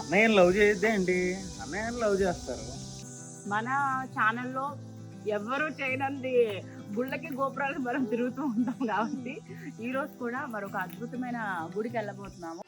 అన్నయ్య లవ్ చేయొద్దే అండి, అన్నయ్య లవ్ చేస్తారు. మన ఛానల్లో ఎవరు చేయనంది గుళ్ళకి గోపురాలకు మనం తిరుగుతూ ఉంటాం కాబట్టి ఈ రోజు కూడా మరొక అద్భుతమైన గుడికి వెళ్ళబోతున్నాము.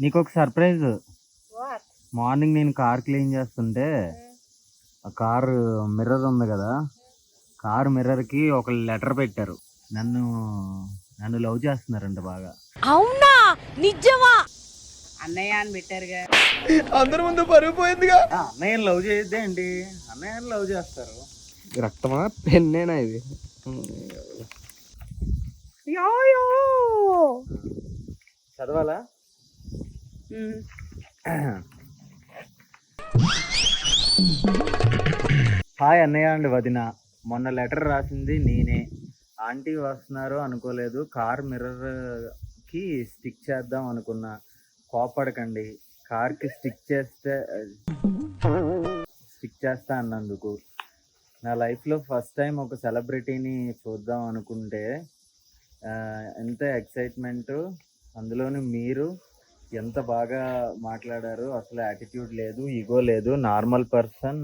నీకు ఒక సర్ప్రైజ్. మార్నింగ్ నేను కార్ క్లీన్ చేస్తుంటే ఆ కార్ మిర్రర్ ఉంది కదా, కార్ మిర్రర్ కి ఒక లెటర్ పెట్టారు. నన్ను లవ్ చేస్తున్నారంట బాగా. అవునా? నిజమా? అన్నయ్య అని పెట్టారుగా, అందరి ముందు పరుగు పోయిందిగా. అన్నయ్య లవ్ చేయొద్దే అండి, అన్నయ్య లవ్ చేస్తారు. రక్తమా పెన్నేనా ఇది? చదవాలా? హాయ్ అన్నయ్య అండి వదిన, మొన్న లెటర్ రాసింది నేనే. ఆంటీ వస్తున్నారు అనుకోలేదు, కార్ మిర్రర్ కి స్టిక్ చేద్దాం అనుకున్నా. కోపడకండి, కార్ కి స్టిక్ చేస్తా అన్నందుకు. నా లైఫ్లో ఫస్ట్ టైం ఒక సెలబ్రిటీని చూద్దాం అనుకుంటే ఎంత ఎక్సైట్మెంట్, అందులోని మీరు ఎంత బాగా మాట్లాడారు. అసలు యాటిట్యూడ్ లేదు, ఈగో లేదు, నార్మల్ పర్సన్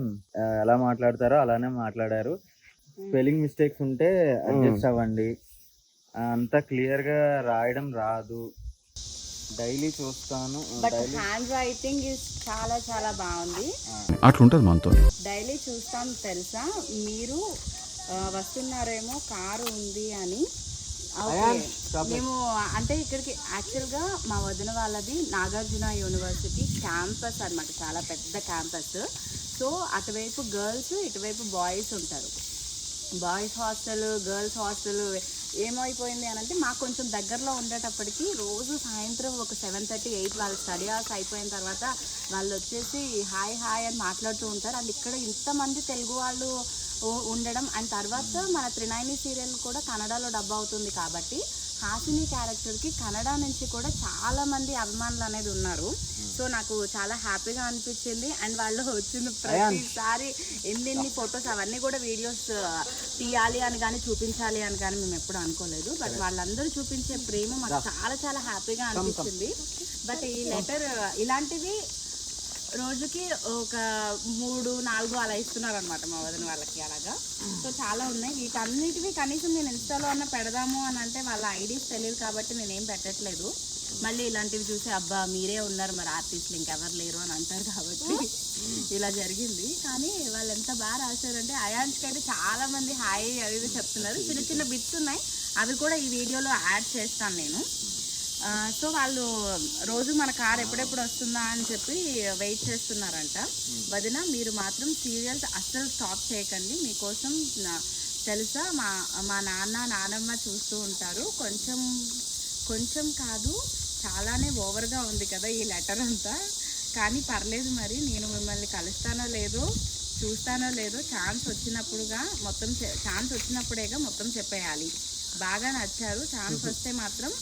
ఎలా మాట్లాడతారో అలానే మాట్లాడారు. స్పెల్లింగ్ మిస్టేక్స్ ఉంటే అడ్జస్ట్ అవ్వండి. అంత క్లియర్ గా రాయడం రాదు. డైలీ చూస్తాను. బట్ హ్యాండ్ రైటింగ్ ఇస్ చాలా చాలా బాగుంది. అట్లుంటది మనతో. డైలీ చూస్తాం తెలుసా. మీరు వస్తున్నారేమో కారు ఉంది అని. మేము అంటే ఇక్కడికి యాక్చువల్గా మా వదిన వాళ్ళది నాగార్జున యూనివర్సిటీ క్యాంపస్ అనమాట, చాలా పెద్ద క్యాంపస్. సో అటువైపు గర్ల్స్, ఇటువైపు బాయ్స్ ఉంటారు. బాయ్స్ హాస్టల్, గర్ల్స్ హాస్టల్ ఏమైపోయింది అని అంటే మాకు కొంచెం దగ్గరలో ఉండేటప్పటికి రోజు సాయంత్రం ఒక 7:30, 8 వాళ్ళ స్టడీ అవర్స్ అయిపోయిన తర్వాత వాళ్ళు వచ్చేసి హాయ్ హాయ్ అని మాట్లాడుతూ ఉంటారు. అండ్ ఇక్కడ ఇంతమంది తెలుగు వాళ్ళు ఉండడం, అండ్ తర్వాత మన త్రినయని సీరియల్ కూడా కన్నడలో డబ్ అవుతుంది కాబట్టి హాసిని క్యారెక్టర్కి కన్నడ నుంచి కూడా చాలా మంది అభిమానులు అనేది ఉన్నారు. సో నాకు చాలా హ్యాపీగా అనిపించింది. అండ్ వాళ్ళు వచ్చిన ప్రతిసారి ఎన్ని ఫొటోస్ అవన్నీ కూడా వీడియోస్ తీయాలి అని కానీ చూపించాలి అని కానీ మేము ఎప్పుడు అనుకోలేదు. బట్ వాళ్ళందరూ చూపించే ప్రేమ మాకు చాలా చాలా హ్యాపీగా అనిపించింది. బట్ ఈ లెటర్ ఇలాంటివి రోజుకి ఒక 3-4 అలా ఇస్తున్నారు అనమాట మా వదిన వాళ్ళకి అలాగా. సో చాలా ఉన్నాయి. వీటన్నిటివి కనీసం నేను ఇన్స్టాలో అన్న పెడదాము అని అంటే వాళ్ళ ఐడీస్ తెలియదు కాబట్టి నేనేం పెట్టట్లేదు. మళ్ళీ ఇలాంటివి చూసి అబ్బా మీరే ఉన్నారు మరి ఆర్టిస్టులు ఇంకెవరు లేరు అని అంటారు కాబట్టి ఇలా జరిగింది. కానీ వాళ్ళు ఎంత బాగా రాశారంటే అయాన్స్కి అయితే చాలా మంది హాయ్ అది చెప్తున్నారు. చిన్న చిన్న బిట్స్ ఉన్నాయి, అవి కూడా ఈ వీడియోలో యాడ్ చేస్తాను నేను. సో వాళ్ళు రోజు మన కార్ ఎప్పుడెప్పుడు వస్తుందా అని చెప్పి వెయిట్ చేస్తున్నారంట. వదిన మీరు మాత్రం సీరియల్స్ అస్సలు స్టాప్ చేయకండి, మీకోసం తెలుసా మా నాన్నమ్మ చూస్తూ ఉంటారు. కొంచెం కాదు చాలానే ఓవర్గా ఉంది కదా ఈ లెటర్ అంతా, కానీ పర్లేదు మరి నేను మిమ్మల్ని కలుస్తానో లేదో చూస్తానో లేదో ఛాన్స్ వచ్చినప్పుడేగా మొత్తం చెప్పేయాలి. బాగా నచ్చారు, ఛాన్స్ వస్తే మాత్రం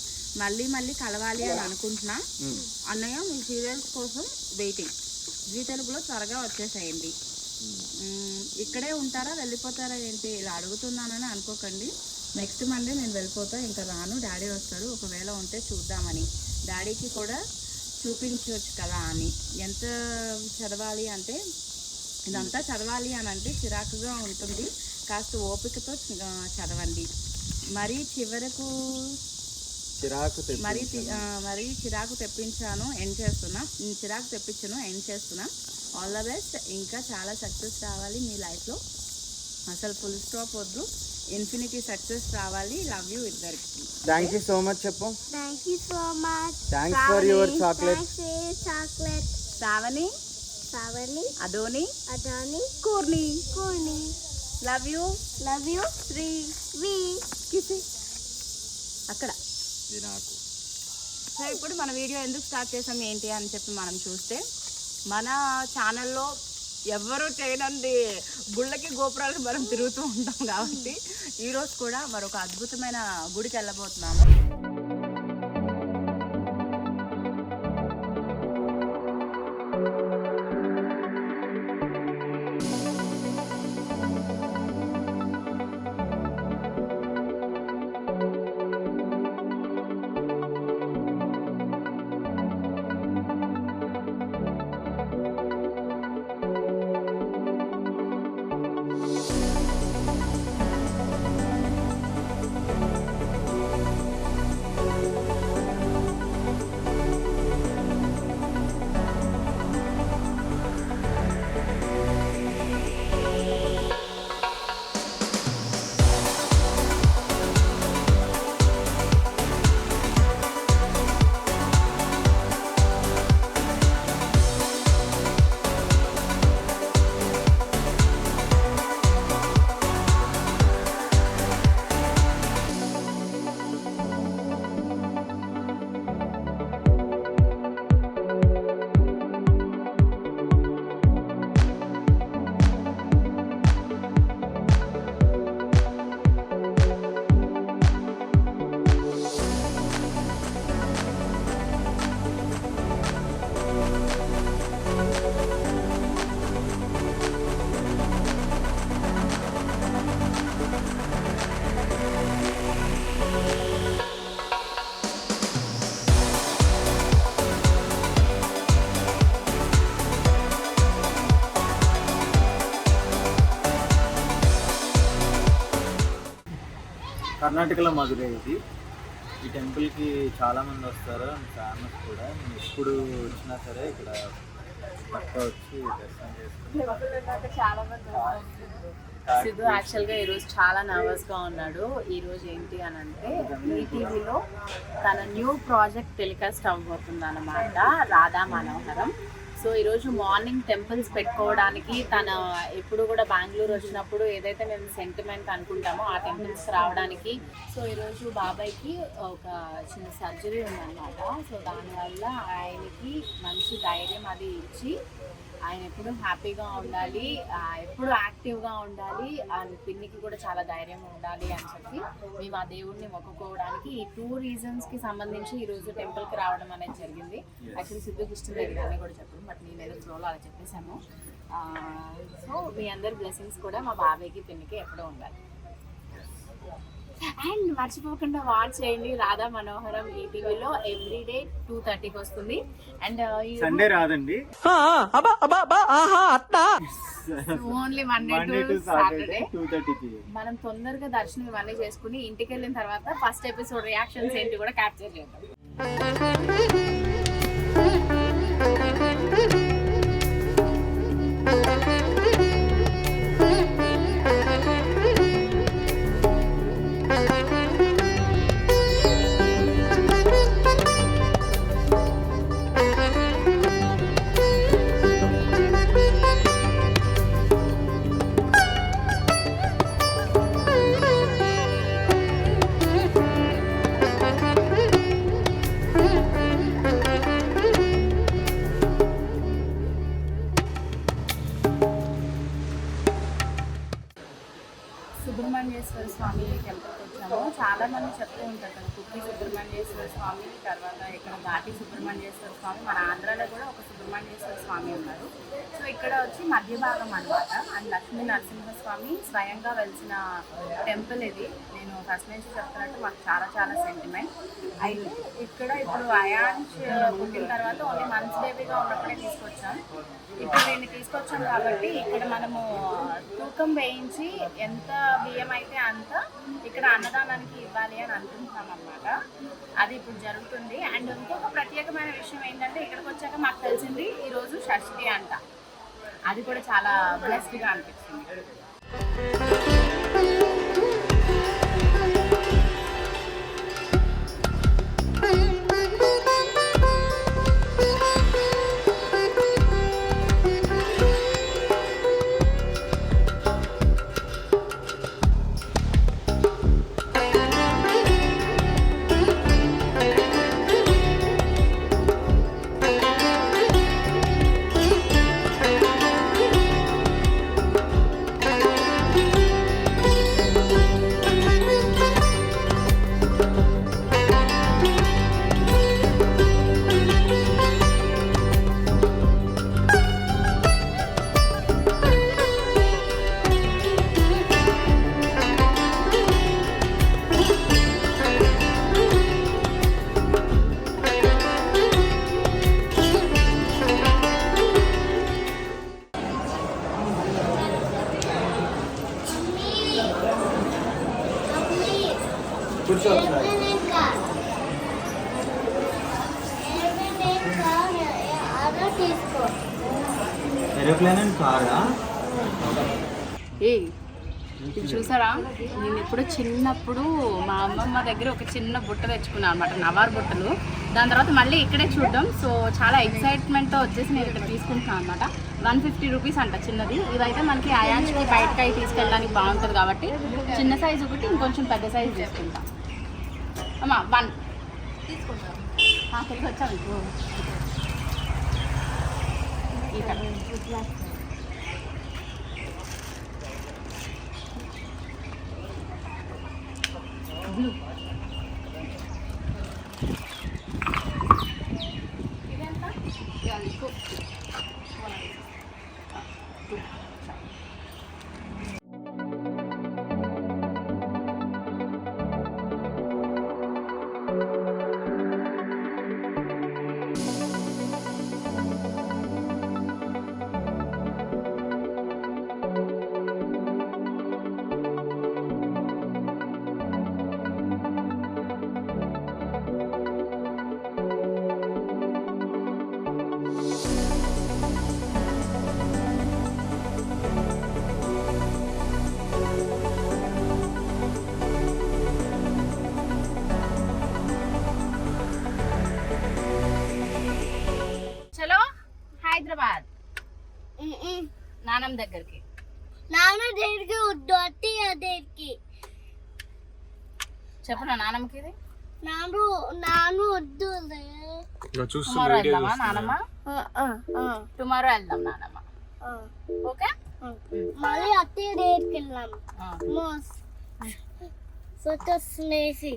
మళ్ళీ కలవాలి అని అనుకుంటున్నా. అన్నయ్య మీ సీరియల్స్ కోసం వెయిటింగ్, జీ తెలుగులో త్వరగా వచ్చేసేయండి. ఇక్కడే ఉంటారా వెళ్ళిపోతారా ఏంటి ఇలా అడుగుతున్నానని అనుకోకండి. నెక్స్ట్ మండే నేను వెళ్ళిపోతా, ఇంకా రాను, డాడీ వస్తారు. ఒకవేళ ఉంటే చూద్దామని, డాడీకి కూడా చూపించవచ్చు కదా అని. ఎంత చదవాలి అంటే ఇదంతా చదవాలి అని అంటే చిరాకుగా ఉంటుంది, కాస్త ఓపికతో చదవండి. మరీ చివరకు మరీ చిరాకు తెప్పించాను, ఎండ్ చేస్తున్నా. చిరాకు తెప్పించాను, ఎండ్ చేస్తున్నా. All the best. ఇంకా చాలా సక్సెస్ రావాలి మీ లైఫ్లో. అసలు ఫుల్ స్టాప్ వద్దు, ఇన్ఫినిటీ సక్సెస్ రావాలి. లవ్ యూ ఇద్దరికి. థ్యాంక్ యూ సో మచ్ చెప్పు. Thank you so much. Thanks for your chocolate. Thanks for your chocolate. Sravani, Savani, Adoni, Adani, కూర్ని. Kourni. Love you. Love you. Sri. We. కిసి. అక్కడ. ఇది నాకు. సో ఇప్పుడు మన వీడియో ఎందుకు స్టార్ట్ చేసాం ఏంటి అని చెప్పి మనం చూస్తే, మన ఛానల్లో ఎవరు చేయనండి గుళ్ళకి గోపురాలకు మనం తిరుగుతూ ఉంటాం కాబట్టి ఈరోజు కూడా మరొక అద్భుతమైన గుడికి వెళ్ళబోతున్నాము. కర్ణాటకలో మధురై ఇది. ఈ టెంపుల్కి చాలామంది వస్తారు, ఫేమస్ కూడా. నేను ఎప్పుడు వచ్చినా సరే ఇక్కడ పక్క వచ్చి దర్శనం చేసుకుంటాను. సిద్ధు యాక్చువల్గా ఈరోజు చాలా నర్వస్గా ఉన్నాడు. ఈరోజు ఏంటి అని అంటే ఈటీవీలో తన న్యూ ప్రాజెక్ట్ టెలికాస్ట్ అవ్వబోతుంది అన్నమాట, రాధా మనోహరం. సో ఈరోజు మార్నింగ్ టెంపుల్స్ పెట్టుకోవడానికి తన ఎప్పుడు కూడా బెంగళూరు వచ్చినప్పుడు ఏదైతే మేము సెంటిమెంట్ అనుకుంటామో ఆ టెంపుల్స్ రావడానికి. సో ఈరోజు బాబాయ్కి ఒక చిన్న సర్జరీ ఉందన్నమాట. సో దానివల్ల ఆయనకి మంచి ధైర్యం అది ఇచ్చి ఆయన ఎప్పుడు హ్యాపీగా ఉండాలి, ఎప్పుడు యాక్టివ్గా ఉండాలి, అండ్ పిన్నికి కూడా చాలా ధైర్యం ఉండాలి అని చెప్పి మేము ఆ దేవుడిని మొక్కుకోవడానికి ఈ 2 రీజన్స్కి సంబంధించి ఈరోజు టెంపుల్కి రావడం అనేది జరిగింది. యాక్చువల్లీ సిద్ధుకి ఇష్టం లేదు అని కూడా చెప్పాను, బట్ నేను ఏదో ఫ్లోలో అలా చెప్పేశాను. సో మీ అందరి బ్లెస్సింగ్స్ కూడా మా బాబాయ్కి పిన్నికి ఎప్పుడూ ఉండాలి. అండ్ మర్చిపోకుండా వాచ్ చేయండి రాధా మనోహరం ఈటీవీలో ఎవ్రీడే 2:30కి వస్తుంది. అండ్ సండే రాదండి, ఓన్లీ మండే టు సాటర్డే 2:30కి. మనం తొందరగా దర్శనం ఇవన్నీ చేసుకుని ఇంటికి వెళ్ళిన తర్వాత ఫస్ట్ ఎపిసోడ్ రియాక్షన్స్ ఏంటి కూడా క్యాప్చర్ చేద్దాం. సుబ్రహ్మణ్యేశ్వర స్వామి టెంపుల్కి వచ్చాము. చాలా మంది చెప్తూ ఉంటారు కదా, కుక్కి సుబ్రహ్మణ్యేశ్వర స్వామి, తర్వాత ఇక్కడ ఘాటి సుబ్రహ్మణ్యేశ్వర స్వామి, మన ఆంధ్రాలో కూడా ఒక సుబ్రహ్మణ్యేశ్వర స్వామి ఉన్నారు. సో ఇక్కడ వచ్చి మధ్య భాగం అనమాట. అండ్ లక్ష్మీ నరసింహస్వామి స్వయంగా వెలిసిన టెంపుల్ ఇది. నేను ఫస్ట్ నుంచి చెప్తున్నట్టు మాకు చాలా చాలా సెంటిమెంట్. అయితే ఇక్కడ ఇప్పుడు అయాంష్ పుట్టిన తర్వాత ఓన్లీ మంత్స్ బేబీగా ఉన్నప్పుడే తీసుకొచ్చాం. ఇప్పుడు దీన్ని తీసుకొచ్చాం కాబట్టి ఇక్కడ మనము తూకం వేయించి ఎంత బియ్యం అయితే అంత ఇక్కడ అన్నదానానికి ఇవ్వాలి అని అనుకుంటున్నాం అన్నమాట. అది ఇప్పుడు జరుగుతుంది. అండ్ ఇంకొక ప్రత్యేకమైన విషయం ఏంటంటే ఇక్కడికి వచ్చాక మాకు తెలిసింది ఈరోజు షష్ఠి అంట. అది కూడా చాలా బ్లెస్డ్గా అనిపించింది. తీసుకో. ఏరోప్లేన్ అండ్ కారా? ఇది చూసారా, నేను ఎప్పుడు చిన్నప్పుడు మా అమ్మమ్మ దగ్గర ఒక చిన్న బుట్ట తెచ్చుకున్నాను అనమాట, నవార్ బుట్టలు. దాని తర్వాత మళ్ళీ ఇక్కడే చూడడం, సో చాలా ఎక్సైట్మెంట్తో వచ్చేసి నేను ఇక్కడ తీసుకుంటున్నాను అనమాట. 150 రూపీస్ అంట చిన్నది. ఇవైతే మనకి అయాంష్కి బయటకి తీసుకెళ్ళడానికి బాగుంటుంది కాబట్టి చిన్న సైజు ఒకటి, ఇంకొంచెం పెద్ద సైజు తీసుకుంటాం. అమ్మా 1 తీసుకుంటాం. తిరిగి వచ్చాను ఇక్కడ. హైదరాబాద్ నానమ్మ దగ్గరికి. నాన్న దగ్గరికి వద్దు, అత్తి దగ్గరికి చెప్పనా నానమ్మకి ఇది? నాను వద్దు. టుమారో వెళ్దామా నానమ్మ? టుమారో వెళ్దాం నానమ్మ. ఓకే, మళ్ళీ అత్తి దగ్గరికి వెళ్ళాం. సొచ్చేసి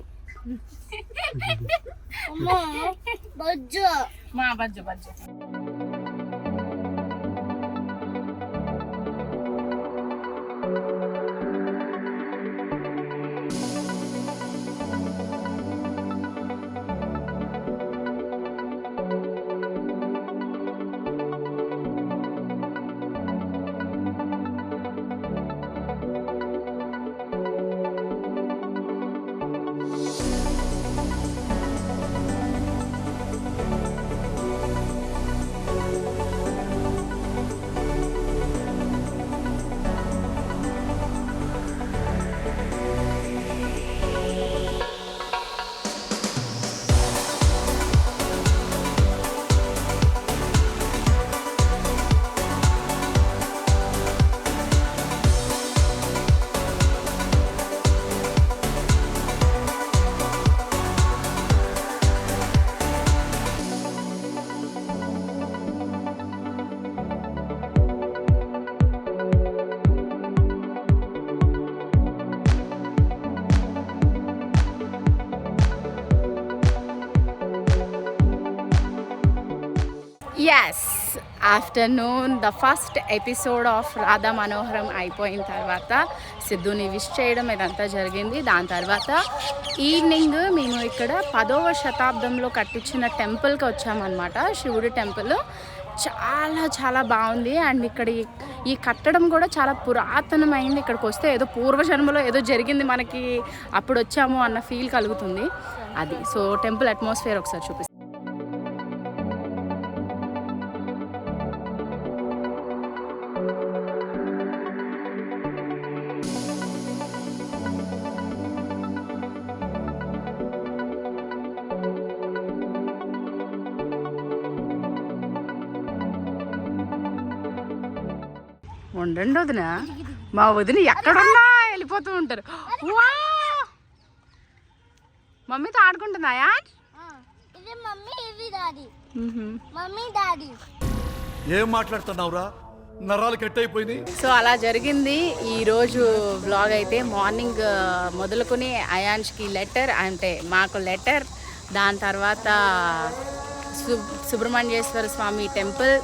బజ్జు మా బజ్జు బజ్జు. Yes afternoon the first episode of Radha Manoharam అయిపోయిన తర్వాత సిద్ధుని విష్ చేయడం ఇదంతా జరిగింది. దాని తర్వాత ఈవినింగ్ మేము ఇక్కడ 10వ శతాబ్దంలో కట్టించిన టెంపుల్కి వచ్చామన్నమాట, శివుడి టెంపుల్. చాలా చాలా బాగుంది. అండ్ ఇక్కడ ఈ కట్టడం కూడా చాలా పురాతనమైంది. ఇక్కడికి వస్తే ఏదో పూర్వజన్మలో ఏదో జరిగింది మనకి, అప్పుడు వచ్చాము అన్న ఫీల్ కలుగుతుంది అది. సో టెంపుల్ అట్మాస్ఫియర్ ఒకసారి చూపిస్తాను. ఉండండి వదిన, మా వదిన ఎక్కడున్నా వెళ్ళిపోతూ ఉంటారు. వా! మమ్మీతో ఆడుకుంటున్నాయా? ఇది మమ్మీ, ఇది డాడీ. Mummy daddy. ఏం మాట్లాడుతున్నావురా, నరాలు కట్ అయిపోయింది. సో అలా జరిగింది ఈరోజు వ్లాగ్ అయితే. మార్నింగ్ మొదలుకొని అయాన్ష్కి లెటర్, అంటే మాకు లెటర్, దాని తర్వాత సుబ్రహ్మణ్యేశ్వర స్వామి టెంపుల్,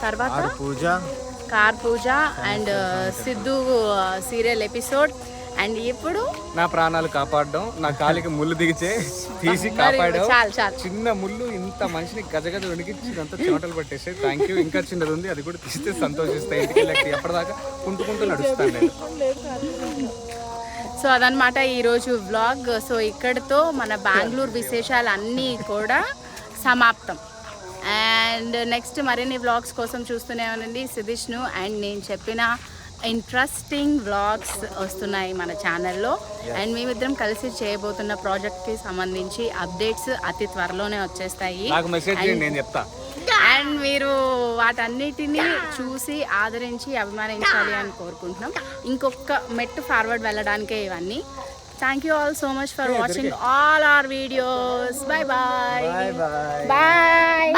తర్వాత కార్ పూజ and Siddhu serial episode, and ఇప్పుడు నా ప్రాణాలు కాపాడడం, నా కాలికి ముళ్ళు దిగితే తీసి కాపాడడం. చాలు చిన్న ముళ్ళు ఇంత మనిషిని గజగజ వణికించినంత చెమటలు పట్టేసాయి. Thank you. ఇంకా చిన్నది ఉంది, అది కూడా తీస్తే సంతోషిస్తాయి. ఇంటికి వెళ్ళి ఎప్పటిదాకా కుంటుకుంటూ నడుస్తాను నేను. సో అదనమాట ఈరోజు వ్లాగ్. సో ఇక్కడితో మన బెంగళూరు విశేషాలు అన్నీ కూడా సమాప్తం. అండ్ నెక్స్ట్ మరిన్ని వ్లాగ్స్ కోసం చూస్తూనే ఉండండి సిదిష్ను. అండ్ నేను చెప్పిన ఇంట్రెస్టింగ్ వ్లాగ్స్ వస్తున్నాయి మన ఛానల్లో. అండ్ మేమిద్దరం కలిసి చేయబోతున్న ప్రాజెక్ట్కి సంబంధించి అప్డేట్స్ అతి త్వరలోనే వచ్చేస్తాయి. నాకు మెసేజ్ చేయండి, నేను చెప్తా. అండ్ మీరు వాటన్నిటిని చూసి ఆదరించి అభిమానించాలి అని కోరుకుంటున్నాం. ఇంకొక మెట్టు ఫార్వర్డ్ వెళ్ళడానికే ఇవన్నీ. Thank you all so much for watching all our videos. Bye bye. Bye bye. Bye.